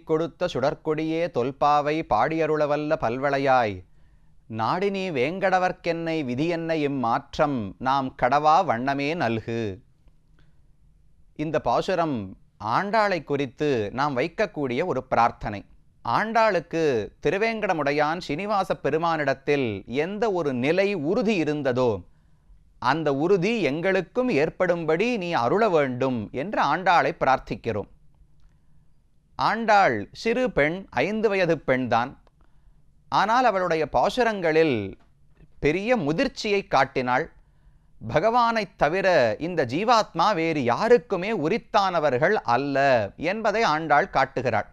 பாடிக் கொடுத்த சுடற்கொடியே தொல்பாவை பாடியருளவல்ல பல்வளையாய் நாடினி வேங்கடவர்க்கென்னை விதியென்ன இம்மாற்றம் நாம் கடவா வண்ணமே நல்கு. இந்த பாசுரம் ஆண்டாளை குறித்து நாம் வைக்கக்கூடிய ஒரு பிரார்த்தனை. ஆண்டாளுக்கு திருவேங்கடமுடையான் ஸ்ரீனிவாச பெருமானிடத்தில் எந்த ஒரு நிலை உறுதி இருந்ததோ அந்த உறுதி எங்களுக்கும் ஏற்படும்படி நீ அருள வேண்டும் என்று ஆண்டாளை பிரார்த்திக்கிறோம். ஆண்டாள் சிறு பெண், 5 வயது பெண்தான். ஆனால் அவளுடைய பாசுரங்களில் பெரிய முதிர்ச்சியை காட்டினாள். பகவானைத் தவிர இந்த ஜீவாத்மா வேறு யாருக்குமே உரித்தானவர்கள் அல்ல என்பதை ஆண்டாள் காட்டுகிறாள்.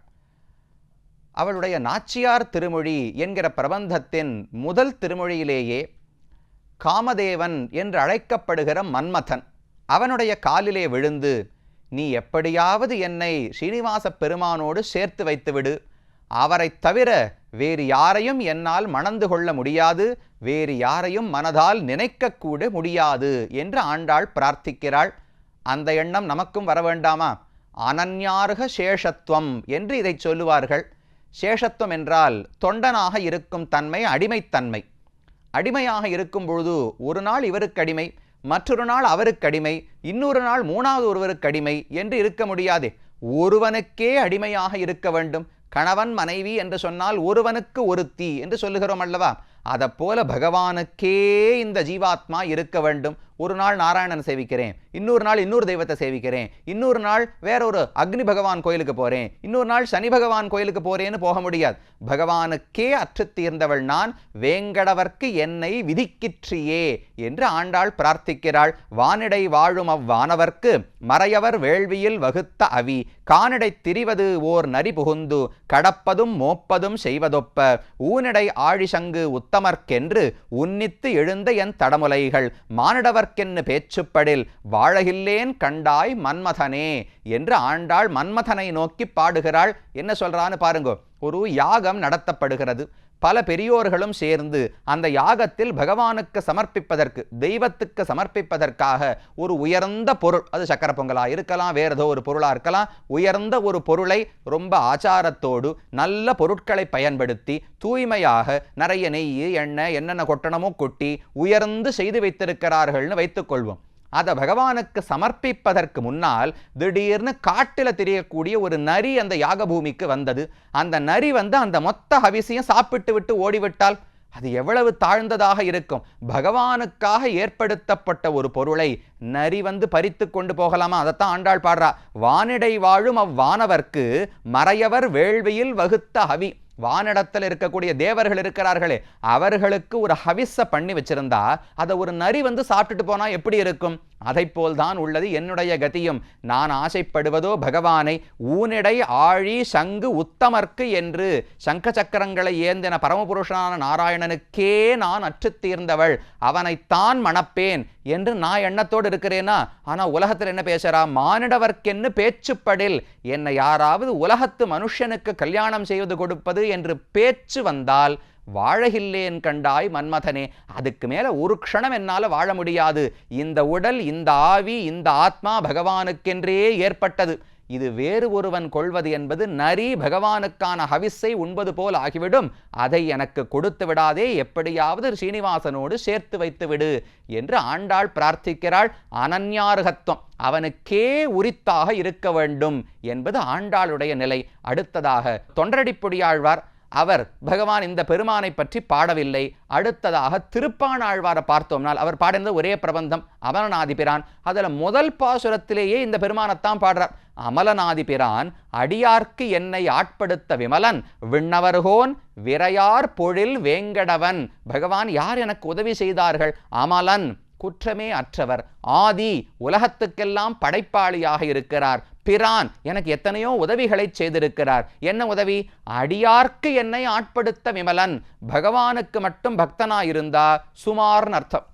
அவளுடைய நாச்சியார் திருமொழி என்கிற பிரபந்தத்தின் முதல் திருமொழியிலேயே காமதேவன் என்று அழைக்கப்படுகிற மன்மதன் அவனுடைய காலிலே விழுந்து, நீ எப்படியாவது என்னை ஸ்ரீனிவாச பெருமானோடு சேர்த்து வைத்துவிடு, அவரை தவிர வேறு யாரையும் என்னால் மணந்து கொள்ள முடியாது, வேறு யாரையும் மனதால் நினைக்கக்கூட முடியாது என்று ஆண்டாள் பிரார்த்திக்கிறாள். அந்த எண்ணம் நமக்கும் வர வேண்டாமா? அனன்யார்க சேஷத்துவம் என்று இதை சொல்லுவார்கள். சேஷத்துவம் என்றால் தொண்டனாக இருக்கும் தன்மை, அடிமைத்தன்மை. அடிமையாக இருக்கும் பொழுது ஒரு நாள் இவருக்கு அடிமை, மற்றொரு நாள் அவருக்கு அடிமை, இன்னொரு நாள் மூணாவது ஒருவருக்கு அடிமை என்று இருக்க முடியாது. ஒருவனுக்கே அடிமையாக இருக்க வேண்டும். கணவன் மனைவி என்று சொன்னால் ஒருவனுக்கு ஒருத்தி என்று சொல்லுகிறோம் அல்லவா? அதைப்போல பகவானுக்கே இந்த ஜீவாத்மா இருக்க வேண்டும். ஒரு நாள் நாராயணன் சேவிக்கிறேன், இன்னொரு நாள் இன்னொரு தெய்வத்தை சேவிக்கிறேன், இன்னொரு நாள் வேறொரு அக்னி பகவான் கோயிலுக்கு போகிறேன், இன்னொரு நாள் சனி பகவான் கோயிலுக்கு போகிறேன்னு போக முடியாது. பகவானுக்கே அற்று தீர்ந்தவள் நான், வேங்கடவர்க்கு என்னை விதிக்கிற்றியே என்று ஆண்டாள் பிரார்த்திக்கிறாள். வானிடை வாழும் அவ்வானவர்க்கு மறையவர் வேள்வியில் வகுத்த அவி கானிடை திரிவது ஓர் நரி புகுந்து கடப்பதும் மோப்பதும் செய்வதொப்ப ஊனிடை ஆழிசங்கு உத்தமர்க்கென்று உன்னித்து எழுந்த என் தடமுலைகள் மானிடவர்க்கென்னு பேச்சுப்படில் வாழகில்லேன் கண்டாய் மன்மதனே என்று ஆண்டாள் மன்மதனை நோக்கி பாடுகிறாள். என்ன சொல்றான்னு பாருங்க. ஒரு யாகம் நடத்தப்படுகிறது. பல பெரியோர்களும் சேர்ந்து அந்த யாகத்தில் பகவானுக்கு சமர்ப்பிப்பதற்கு, தெய்வத்துக்கு சமர்ப்பிப்பதற்காக ஒரு உயர்ந்த பொருள், அது சக்கரை பொங்கலா இருக்கலாம், வேற ஏதோ ஒரு பொருளா இருக்கலாம், உயர்ந்த ஒரு பொருளை ரொம்ப ஆச்சாரத்தோடு நல்ல பொருட்களை பயன்படுத்தி தூய்மையாக நிறைய நெய், எண்ணெய், என்னென்ன கொட்டணமோ கொட்டி உயர்ந்து செய்து வைத்திருக்கிறார்கள்னு வைத்துக்கொள்வோம். அதை பகவானுக்கு சமர்ப்பிப்பதற்கு முன்னால் திடீர்னு காட்டில் தெரியக்கூடிய ஒரு நரி அந்த யாக பூமிக்கு வந்தது. அந்த நரி அந்த மொத்த ஹவிசையும் சாப்பிட்டு விட்டு ஓடிவிட்டால் அது எவ்வளவு தாழ்ந்ததாக இருக்கும்? பகவானுக்காக ஏற்படுத்தப்பட்ட ஒரு பொருளை நரி பறித்து கொண்டு போகலாமா? அதைத்தான் ஆண்டாள் பாடுறா. வானிடை வாழும் அவ்வானவர்க்கு மறையவர் வேள்வியில் வகுத்த ஹவி. வானிடத்தில் இருக்கக்கூடிய தேவர்கள் இருக்கிறார்களே, அவர்களுக்கு ஒரு ஹவிஸ பண்ணி வச்சிருந்தா அதை ஒரு நரி சாப்பிட்டுட்டு போனா எப்படி இருக்கும்? அதை போல்தான் உள்ளது என்னுடைய கதியும். நான் ஆசைப்படுவதோ பகவானை ஊனிடை ஆழி சங்கு உத்தமர்க்கு என்று சங்க சக்கரங்களை ஏந்தின பரமபுருஷனான நாராயணனுக்கே நான் அற்று தீர்ந்தவள், அவனைத்தான் மணப்பேன் என்று நான் எண்ணத்தோடு இருக்கிறேனா? ஆனா உலகத்தில் என்ன பேசுறா? மானிடவர்க்கென்னு பேச்சுப்படில், என்னை யாராவது உலகத்து மனுஷனுக்கு கல்யாணம் செய்து கொடுப்பது என்று பேச்சு வந்தால் வாழகில்லேன் கண்டாய் மன்மதனே, அதுக்கு மேல ஒரு க்ஷணம் என்னால வாழ முடியாது. இந்த உடல், இந்த ஆவி, இந்த ஆத்மா பகவானுக்கென்றே ஏற்பட்டது. இது வேறு ஒருவன் கொள்வது என்பது நரி பகவானுக்கான ஹவிஸை உண்பது போல் ஆகிவிடும். அதை எனக்கு கொடுத்து விடாதே, எப்படியாவது ஸ்ரீனிவாசனோடு சேர்த்து வைத்து விடு என்று ஆண்டாள் பிரார்த்திக்கிறாள். அனன்யார்கத்துவம், அவனுக்கே உரித்தாக இருக்க வேண்டும் என்பது ஆண்டாளுடைய நிலை. அடுத்ததாக தொண்டரடிப்பொடியாழ்வார், அவர் பகவான் இந்த பெருமானை பற்றி பாடவில்லை. அடுத்ததாக திருப்பாணாழ்வாரை பார்த்தோம்னால் அவர் பாடினது ஒரே பிரபந்தம் அமலநாதிபிரான். அதில் முதல் பாசுரத்திலேயே இந்த பெருமானைத்தான் பாடுறார். அமலநாதிபிரான் அடியார்க்கு என்னை ஆட்படுத்த விமலன் விண்ணவர்கோன் விரையார் பொழில் வேங்கடவன். பகவான் யார் எனக்கு உதவி செய்தார்கள்? அமலன், குற்றமே அற்றவர், ஆதி, உலகத்துக்கெல்லாம் படைப்பாளியாக இருக்கிறார். பிரான், எனக்கு எத்தனையோ உதவிகளை செய்திருக்கிறார். என்ன உதவி? அடியார்க்கு என்னை ஆட்படுத்த விமலன். பகவானுக்கு மட்டும் பக்தனாயிருந்தா சுமார்னு அர்த்தம்.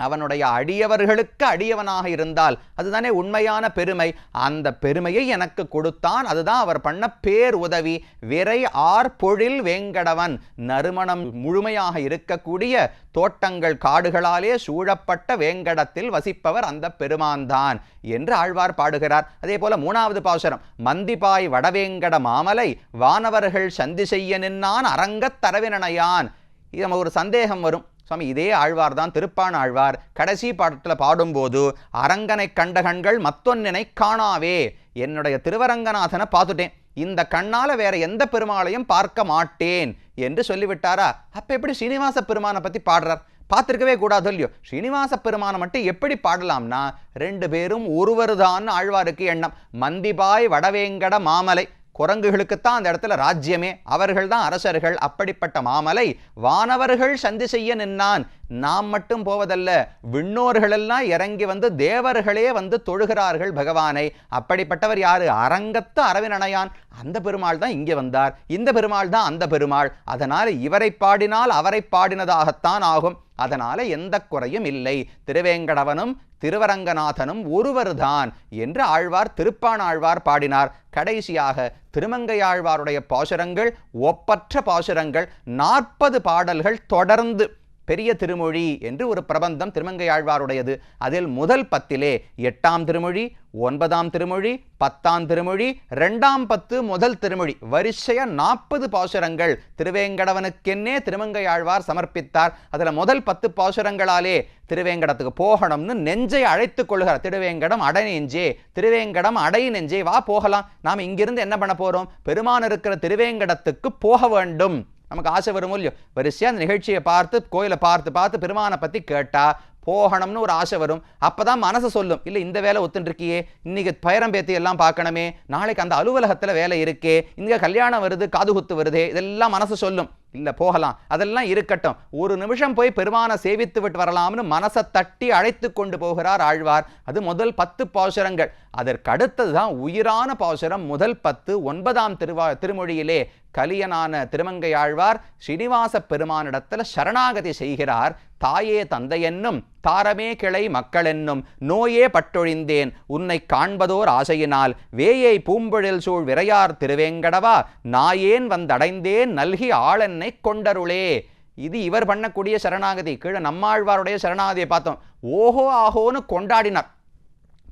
அவனுடைய அடியவர்களுக்கு அடியவனாக இருந்தால் அதுதானே உண்மையான பெருமை. அந்த பெருமையை எனக்கு கொடுத்தான். அதுதான் அவர் பண்ண பேர் உதவி. விரை ஆர் பொழில் வேங்கடவன், நறுமணம் முழுமையாக இருக்கக்கூடிய தோட்டங்கள் காடுகளாலே சூழப்பட்ட வேங்கடத்தில் வசிப்பவர் அந்த பெருமான்தான் என்று ஆழ்வார் பாடுகிறார். அதே போல 3வது பாசுரம், மந்திபாய் வடவேங்கட மாமலை வானவர்கள் சந்தி செய்ய நின்னான் அரங்கத் தரவினையான். இது நம்ம ஒரு சந்தேகம் வரும், சுவாமி இதே ஆழ்வார் தான் திருப்பாண ஆழ்வார் கடைசி பாடத்தில் பாடும்போது அரங்கனை கண்ட கண்கள் மத்தொன்னினை காணாவே, என்னுடைய திருவரங்கநாதனை பார்த்துட்டேன், இந்த கண்ணால வேற எந்த பெருமாளையும் பார்க்க மாட்டேன் என்று சொல்லிவிட்டாரா? அப்ப எப்படி ஸ்ரீனிவாச பெருமானை பத்தி பாடுறார்? பார்த்திருக்கவே கூடாது இல்லையோ. ஸ்ரீனிவாச பெருமானை மட்டும் எப்படி பாடலாம்னா 2 பேரும் ஒருவருதான் ஆழ்வாருக்கு எண்ணம். மந்திபாய் வடவேங்கட மாமலை, குரங்குகளுக்குத்தான் அந்த இடத்துல ராஜ்யமே, அவர்கள் தான் அரசர்கள். அப்படிப்பட்ட மாமலை வானவர்கள் சந்தி செய்ய நின்னான். நாம் மட்டும் போவதல்ல, விண்ணோர்களெல்லாம் இறங்கி வந்து தேவர்களே வந்து தொழுகிறார்கள் பகவானை. அப்படிப்பட்டவர் யாரு? அரங்கத்து அரவினையான். அந்த பெருமாள் தான் இங்கே வந்தார், இந்த பெருமாள் தான் அந்த பெருமாள். அதனால இவரை பாடினால் அவரை பாடினதாகத்தான் ஆகும். அதனால எந்த குறையும் இல்லை. திருவேங்கடவனும் திருவரங்கநாதனும் ஒருவர்தான் என்று ஆழ்வார் திருப்பாண ஆழ்வார் பாடினார். கடைசியாக திருமங்கையாழ்வாருடைய பாசுரங்கள் ஒப்பற்ற பாசுரங்கள், 40 பாடல்கள் தொடர்ந்து. பெரிய திருமொழி என்று ஒரு பிரபந்தம் திருமங்கையாழ்வாருடையது. அதில் முதல் 10 8ஆம் திருமொழி, 9ஆம் திருமொழி, 10ஆம் திருமொழி, 2ஆம் 10 முதல் திருமொழி, வரிசைய 40 பாசுரங்கள் திருவேங்கடவனுக்கென்னே திருமங்கையாழ்வார் சமர்ப்பித்தார். அதில் முதல் 10 பாசுரங்களாலே திருவேங்கடத்துக்கு போகணும்னு நெஞ்சை அழைத்துக் கொள்கிறார். திருவேங்கடம் அடை நெஞ்சே, திருவேங்கடம் அடை நெஞ்சே, வா போகலாம். நாம் இங்கிருந்து என்ன பண்ண போறோம்? பெருமான் இருக்கிற திருவேங்கடத்துக்கு போக வேண்டும். நமக்கு ஆசை வரும் இல்லையோ, வரிசையா அந்த நிகழ்ச்சியை பார்த்து கோயிலை பார்த்து பெருமானை பத்தி கேட்டா போகணும்னு ஒரு ஆசை வரும். அப்பதான் மனசு சொல்லும், இல்லை இந்த வேலை ஒத்துருக்கியே, இன்னைக்கு பயிரம் பேத்தி எல்லாம் பார்க்கணுமே, நாளைக்கு அந்த அலுவலகத்துல வேலை இருக்கே, இங்க கல்யாணம் வருது, காதுகுத்து வருதே, இதெல்லாம் மனசு சொல்லும். இல்ல போகலாம், அதெல்லாம் இருக்கட்டும், ஒரு நிமிஷம் போய் பெருமானை சேவித்து விட்டு வரலாம்னு மனசை தட்டி அழைத்து கொண்டு போகிறார் ஆழ்வார். அது முதல் 10 பாசுரங்கள். அதற்கு அடுத்ததுதான் உயிரான பாசுரம் முதல் 10 9ஆம் திருமொழியிலே கலியனான திருமங்கை ஆழ்வார் ஸ்ரீனிவாச பெருமானிடத்தில் சரணாகதி செய்கிறார். தாயே தந்தையென்னும் தாரமே கிளை மக்களென்னும் நோயே பட்டொழிந்தேன் உன்னை காண்பதோர் ஆசையினால் வேயை பூம்பொழில் சூழ் விரையார் திருவேங்கடவா நாயேன் வந்தடைந்தேன் நல்கி ஆளென்னை கொண்டருளே. இது இவர் பண்ணக்கூடிய சரணாகதி. கீழே நம்மாழ்வாருடைய சரணாகதியை பார்த்தோம். ஓஹோ ஆஹோன்னு கொண்டாடினார்.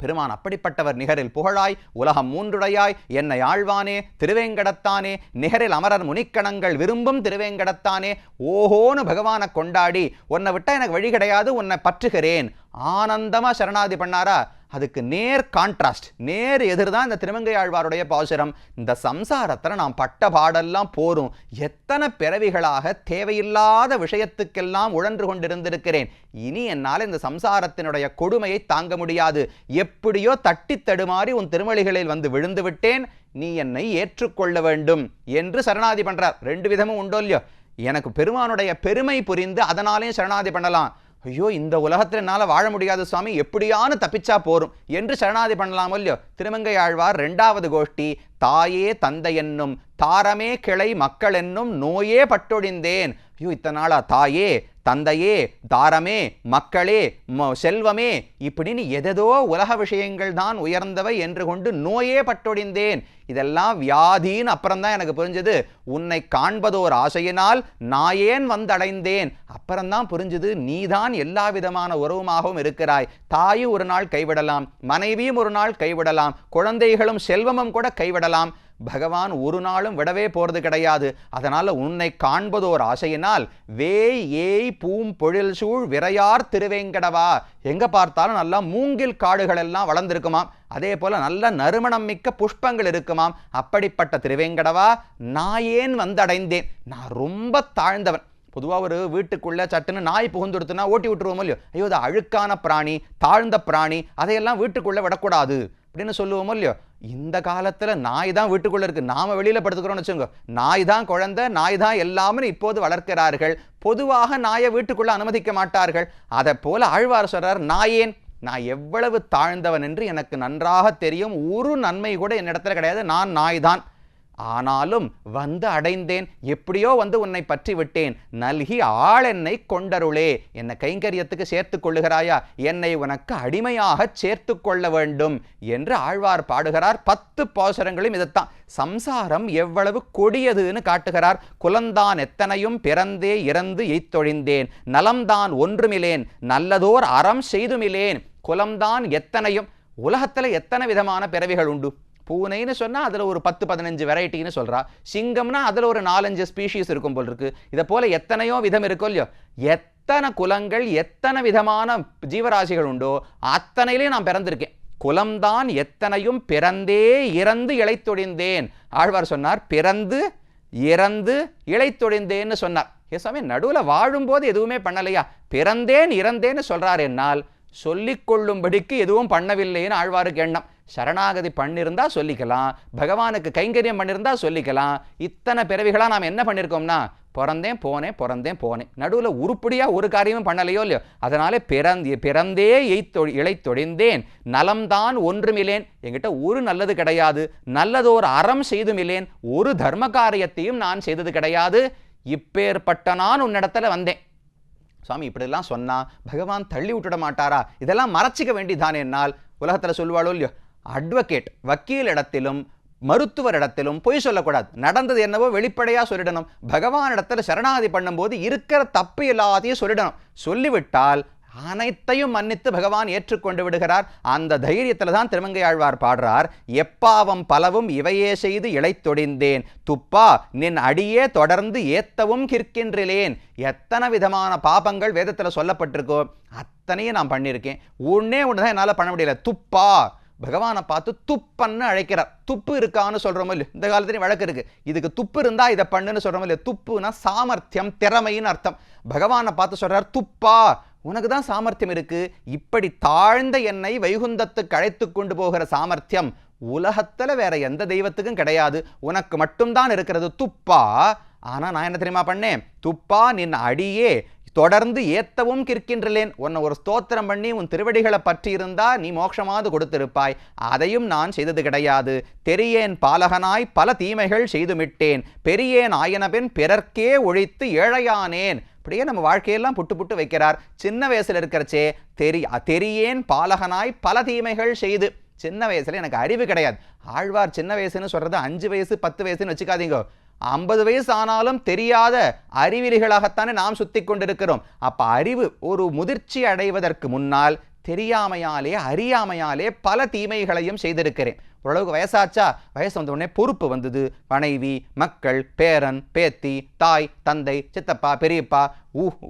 பெருமான் அப்படிப்பட்டவர். நிகரில் புகழாய் உலகம் மூன்றுடையாய் என்னை ஆழ்வானே திருவேங்கடத்தானே நிகரில் அமரர் முனிக்கணங்கள் விரும்பும் திருவேங்கடத்தானே ஓஹோன்னு பகவானை கொண்டாடி உன்னை விட்டா எனக்கு வழி கிடையாது, உன்னை பற்றுகிறேன் ஆனந்தமா சரணாதி பண்ணாரா? அதுக்கு நேர் கான்ட்ராஸ்ட், நேர் எதிர்தான் இந்த திருமங்கை ஆழ்வாருடைய பாசுரம். இந்த சம்சாரத்தில் நாம் பட்ட பாடெல்லாம் போரும், எத்தனை பிறவிகளாக தேவையில்லாத விஷயத்துக்கெல்லாம் உழன்று கொண்டிருந்திருக்கிறேன். இனி என்னால் இந்த சம்சாரத்தினுடைய கொடுமையை தாங்க முடியாது. எப்படியோ தட்டி தடுமாறி உன் திருமொழிகளில் வந்து விழுந்து விட்டேன், நீ என்னை ஏற்றுக்கொள்ள வேண்டும் என்று சரணாதி பண்றார். 2 விதமும் உண்டோ இல்லையோ. எனக்கு பெருமானுடைய பெருமை புரிந்து அதனாலேயும் சரணாதி பண்ணலாம். ஐயோ இந்த உலகத்தில் என்னால் வாழ முடியாது சுவாமி, எப்படியானு தப்பிச்சா போரும் என்று சரணாதி பண்ணலாமோ இல்லையோ. திருமங்கை ஆழ்வார் 2வது கோஷ்டி. தாயே தந்தை என்னும் தாரமே கிளை மக்கள் என்னும் நோயே பட்டொழிந்தேன். ஐயோ இத்தனை நாளா தாயே தந்தையே தாரமே மக்களே செல்வமே இப்படின்னு எதோ உலக விஷயங்கள் தான் உயர்ந்தவை என்று கொண்டு நோயே பட்டொழிந்தேன். இதெல்லாம் வியாதின்னு அப்புறம்தான் எனக்கு புரிஞ்சது. உன்னை காண்பதோர் ஆசையினால் நாயேன் வந்தடைந்தேன். அப்புறம்தான் புரிஞ்சது நீதான் எல்லா விதமான உறவுமாகவும் இருக்கிறாய். தாயும் ஒரு நாள் கைவிடலாம், மனைவியும் ஒரு நாள் கைவிடலாம், குழந்தைகளும் செல்வமும் கூட கைவிடலாம். பகவான் ஒரு நாளும் விடவே போறது கிடையாது. அதனால உன்னை காண்பதோர் ஆசையினால் வேய் ஏய் பூம் பொழில் சூழ் விரையார் திருவேங்கடவா. எங்க பார்த்தாலும் நல்லா மூங்கில் காடுகள் எல்லாம் வளர்ந்திருக்குமாம், அதே போல நல்ல நறுமணம் மிக்க புஷ்பங்கள் இருக்குமாம். அப்படிப்பட்ட திருவேங்கடவா நாயேன் வந்தடைந்தேன். நான் ரொம்ப தாழ்ந்தவன். பொதுவாக ஒரு வீட்டுக்குள்ள சட்டுன்னு நாய் புகுந்துடுத்துனா ஓட்டி விட்டுருவோம் இல்லையோ. ஐயோ அது அழுக்கான பிராணி, தாழ்ந்த பிராணி, அதையெல்லாம் வீட்டுக்குள்ள விடக்கூடாது அப்படின்னு சொல்லுவோமோ இல்லையோ. இந்த காலத்துல நாய் தான் வீட்டுக்குள்ள இருக்கு, நாம வெளியில படுத்துக்கிறோம்னு வச்சுக்கோங்க. நாய் தான் குழந்தை, நாய் தான் எல்லாமே இப்போது வளர்க்கிறார்கள். பொதுவாக நாயை வீட்டுக்குள்ள அனுமதிக்க மாட்டார்கள். அதை போல ஆழ்வார் சொல்றார், நாயேன் நான் எவ்வளவு தாழ்ந்தவன் என்று எனக்கு நன்றாக தெரியும், ஒரு நன்மை கூட என்னிடத்துல கிடையாது, நான் நாய் தான். ஆனாலும் வந்து அடைந்தேன், எப்படியோ வந்து உன்னை பற்றி விட்டேன், நல்கி ஆளென்னை கொண்டருளே, என்னை கைங்கரியத்துக்கு சேர்த்து கொள்ளுகிறாயா, என்னை உனக்கு அடிமையாக சேர்த்து கொள்ள வேண்டும் என்று ஆழ்வார் பாடுகிறார். 10 பாசுரங்களும் இதைத்தான். சம்சாரம் எவ்வளவு கொடியதுன்னு காட்டுகிறார். குலந்தான் எத்தனையும் பிறந்தே இறந்து எய்த்தொழிந்தேன், நலம்தான் ஒன்றுமிலேன், நல்லதோர் அறம் செய்துமிலேன். குலம்தான் எத்தனையும், உலகத்துல எத்தனை விதமான பிறவிகள் உண்டு. பூனைன்னு சொன்னா அதுல ஒரு 10-15 வெரைட்டின்னு சொல்றா. சிங்கம்னா அதுல ஒரு 4-5 ஸ்பீஷீஸ் இருக்கும் போல் இருக்கு. இதை போல எத்தனையோ விதம் இருக்கும் இல்லையோ. எத்தனை குலங்கள், எத்தனை விதமான ஜீவராசிகள் உண்டோ அத்தனையிலையும் நான் பிறந்திருக்கேன். குலம்தான் எத்தனையும் பிறந்தே இறந்து இளைத்தொழிந்தேன். ஆழ்வார் சொன்னார் பிறந்து இறந்து இளைத்தொழிந்தேன்னு சொன்னார். ஏசாமி நடுவில் வாழும்போது எதுவுமே பண்ணலையா? பிறந்தேன் இறந்தேன்னு சொல்றார். என்னால் சொல்லிக்கொள்ளும்படிக்கு எதுவும் பண்ணவில்லைன்னு ஆழ்வாருக்கு எண்ணம். சரணாகதி பண்ணியிருந்தா சொல்லிக்கலாம், பகவானுக்கு கைங்கரியம் பண்ணியிருந்தா சொல்லிக்கலாம். இத்தனை பிறவிகளா நாம் என்ன பண்ணியிருக்கோம்னா பிறந்தேன் போனேன், நடுவில் உருப்படியா ஒரு காரியமும் பண்ணலையோ இல்லையோ. அதனால பிறந்தே இளைத்தொழிந்தேன், நலம்தான் ஒன்றுமில்லேன், என்கிட்ட ஒரு நல்லது கிடையாது, நல்லதோர் அறம் செய்துமில்லேன், ஒரு தர்ம காரியத்தையும் நான் செய்தது கிடையாது, இப்பேற்பட்ட நான் உன்னிடத்துல வந்தேன். சுவாமி இப்படிலாம் சொன்னா பகவான் தள்ளி விட்டுட மாட்டாரா? இதெல்லாம் மறைச்சிக்க வேண்டியதானே. என்னால் உலகத்துல சொல்லுவாளோ இல்லையோ, அட்வொகேட் வக்கீல் இடத்திலும் மருத்துவர் இடத்திலும் பொய் சொல்லக்கூடாது. நடந்தது என்னவோ வெளிப்படையா சொல்லிடணும். பகவான் இடத்துல சரணாகதி பண்ணும்போது இருக்கிற தப்பு எல்லாத்தையும் சொல்லிடணும். சொல்லிவிட்டால் அனைத்தையும் மன்னித்து பகவான் ஏற்றுக்கொண்டு விடுகிறார். அந்த தைரியத்துல தான் திருமங்கையாழ்வார் பாடுறார். எப்பாவம் பலவும் இவையே செய்து இளைத்தொழிந்தேன், துப்பா நின் அடியே தொடர்ந்து ஏத்தவும் கிற்கின்றிலேன். எத்தனை விதமான பாபங்கள் வேதத்துல சொல்லப்பட்டிருக்கோ அத்தனையும் நான் பண்ணியிருக்கேன். ஒன்னே ஒண்ணுதான் என்னால பண்ண முடியல, துப்பா. பகவானை பார்த்து துப்பன்னு அழைக்கிறார். துப்பு இருக்கான்னு சொல்றோமோ இல்லையோ, இந்த காலத்துலேயும் வழக்கு இருக்கு, இதுக்கு துப்பு இருந்தா இதை பண்ணுன்னு சொல்றோமோ இல்லையோ. துப்புனா சாமர்த்தியம், திறமைன்னு அர்த்தம். பகவானை பார்த்து சொல்றார் துப்பா, உனக்கு தான் சாமர்த்தியம் இருக்கு. இப்படி தாழ்ந்த என்னை வைகுந்தத்துக்கு அழைத்து கொண்டு போகிற சாமர்த்தியம் உலகத்துல வேற எந்த தெய்வத்துக்கும் கிடையாது, உனக்கு மட்டும்தான் இருக்கிறது, துப்பா. ஆனா நான் என்ன தெரியுமா பண்ணேன்? துப்பா நின் அடியே தொடர்ந்து ஏத்தவும் கிற்கின்றேன். உன்னை ஒரு ஸ்தோத்திரம் பண்ணி உன் திருவடிகளை பற்றி இருந்தா நீ மோட்சமாவது கொடுத்திருப்பாய், அதையும் நான் செய்தது கிடையாது. தெரியேன் பாலகனாய் பல தீமைகள் செய்துமிட்டேன், பெரியேன் ஆயனபின் பிறர்க்கே ஒழித்து ஏழையானேன். அப்படியே நம்ம வாழ்க்கையெல்லாம் புட்டு வைக்கிறார். சின்ன வயசுல இருக்கிறச்சே தெரியேன் பாலகனாய் பல தீமைகள் செய்து. சின்ன வயசுல எனக்கு அறிவு கிடையாது. ஆழ்வார் சின்ன வயசுன்னு சொல்றது 5 வயசு 10 வயசுன்னு வச்சுக்காதீங்க. 50 வயசு ஆனாலும் தெரியாத அறிவிலிகளாகத்தானே நாம் சுத்தி கொண்டிருக்கிறோம். அப்ப அறிவு ஒரு முதிர்ச்சி அடைவதற்கு முன்னால் தெரியாமையாலே அறியாமையாலே பல தீமைகளையும் செய்திருக்கிறேன். ஓரளவுக்கு வயசாச்சா, வயசு வந்த உடனே பொறுப்பு வந்தது. மனைவி, மக்கள், பேரன், பேத்தி, தாய், தந்தை, சித்தப்பா, பெரியப்பா,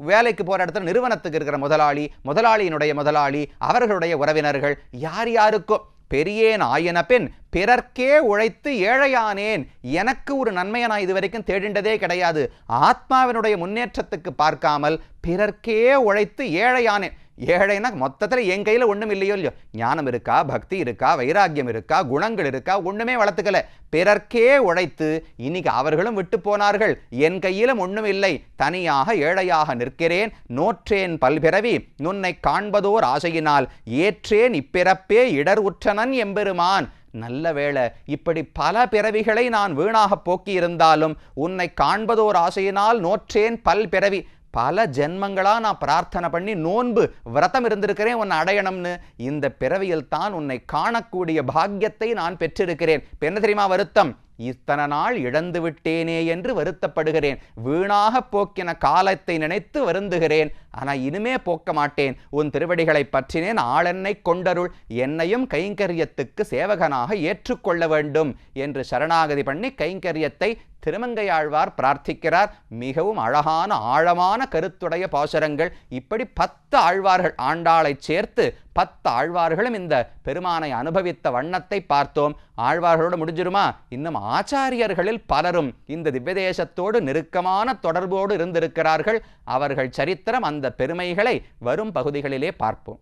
வேலைக்கு போற இடத்துல நிறுவனத்துக்கு இருக்கிற முதலாளி, முதலாளியினுடைய முதலாளி, அவர்களுடைய உறவினர்கள், யார் யாருக்கோ பெரியேன் ஆயன பெண் பிறர்க்கே உழைத்து ஏழையானேன். எனக்கு ஒரு நன்மையை நான் இதுவரைக்கும் தேடிண்டதே கிடையாது. ஆத்மாவினுடைய முன்னேற்றத்துக்கு பார்க்காமல் பிறர்க்கே உழைத்து ஏழையானேன். ஏழைனா மொத்தத்தில் என் கையில் ஒன்றும் இல்லையோ இல்லையோ. ஞானம் இருக்கா, பக்தி இருக்கா, வைராக்கியம் இருக்கா, குணங்கள் இருக்கா, ஒன்றுமே வளர்த்துக்கல. பிறர்க்கே உழைத்து இன்னைக்கு அவர்களும் விட்டு போனார்கள், என் கையிலும் ஒன்றும் இல்லை, தனியாக ஏழையாக நிற்கிறேன். நோற்றேன் பல்பிறவி நுன்னை காண்பதோர் ஆசையினால் ஏற்றேன் இப்பிறப்பே இடர் உற்றனன் எம்பெருமான். நல்ல வேளை, இப்படி பல பிறவிகளை நான் வீணாக போக்கி இருந்தாலும் உன்னை காண்பதோர் ஆசையினால் நோற்றேன் பல் பிறவி. பல ஜென்மங்களா நான் பிரார்த்தனை பண்ணி நோன்பு விரதம் இருந்திருக்கிறேன் உன்னை அடையணும்னு. இந்த பிறவியில் தான் உன்னை காணக்கூடிய பாக்கியத்தை நான் பெற்றிருக்கிறேன். என்ன தெரியுமா வருத்தம்? இத்தனை நாள் இழந்து விட்டேனே என்று வருத்தப்படுகிறேன். வீணாக போக்கின காலத்தை நினைத்து வருந்துகிறேன். ஆனா இனிமே போக்க மாட்டேன். உன் திருவடிகளை பற்றினேன், ஆளென்னை கொண்டருள், என்னையும் கைங்கரியத்துக்கு சேவகனாக ஏற்றுக்கொள்ள வேண்டும் என்று சரணாகதி பண்ணி கைங்கரியத்தை திருமங்கையாழ்வார் பிரார்த்திக்கிறார். மிகவும் அழகான ஆழமான கருத்துடைய பாசுரங்கள். இப்படி 10 ஆழ்வார்கள், ஆண்டாளை சேர்த்து 10 ஆழ்வார்களும் இந்த பெருமானை அனுபவித்த வண்ணத்தை பார்த்தோம். ஆழ்வார்களோடு முடிஞ்சிருமா? இன்னும் ஆச்சாரியர்களில் பலரும் இந்த திவ்யதேசத்தோடு நெருக்கமான தொடர்போடு இருந்திருக்கிறார்கள். அவர்கள் சரித்திரம், அந்த பெருமைகளை வரும் பகுதிகளிலே பார்ப்போம்.